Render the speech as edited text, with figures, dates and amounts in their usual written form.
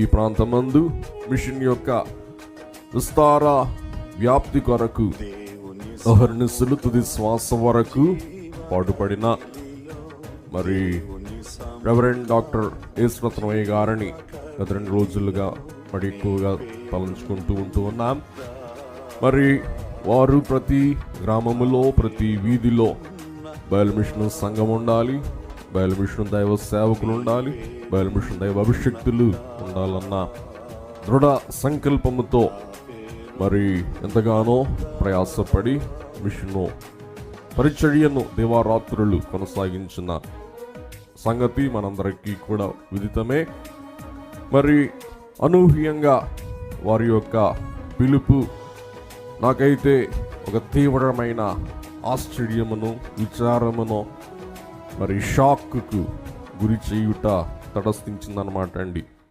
ఈ ప్రాంతమందు మిషన్ యొక్క విస్తార వ్యాప్తి కొరకు అహర్నిశలు తుది శ్వాస వరకు పాటుపడిన మరి రెవరెండ్ డాక్టర్ యేసురత్నమయ్య గారిని గత 2 రోజులుగా మరి ఎక్కువగా తలంచుకుంటూ ఉన్నాం. మరి వారు ప్రతి గ్రామములో, ప్రతి వీధిలో బయలు మిషన్ సంఘం ఉండాలి, బయలు మిషన్ దైవ సేవకులు ఉండాలి, బయలు మిషన్ దైవ అభిషక్తులు ఉండాలన్న దృఢ సంకల్పముతో మరి ఎంతగానో ప్రయాసపడి మిషను పరిచర్యను దివారాత్రులు కొనసాగించిన సంగతి మనందరికీ కూడా విదితమే. మరి అనూహ్యంగా వారి యొక్క పిలుపు నాకైతే ఒక తీవ్రమైన ఆశ్చర్యమును, విచారమును, మరి షాక్కు గురి చేయుట తటస్థించిందనమాట అండి.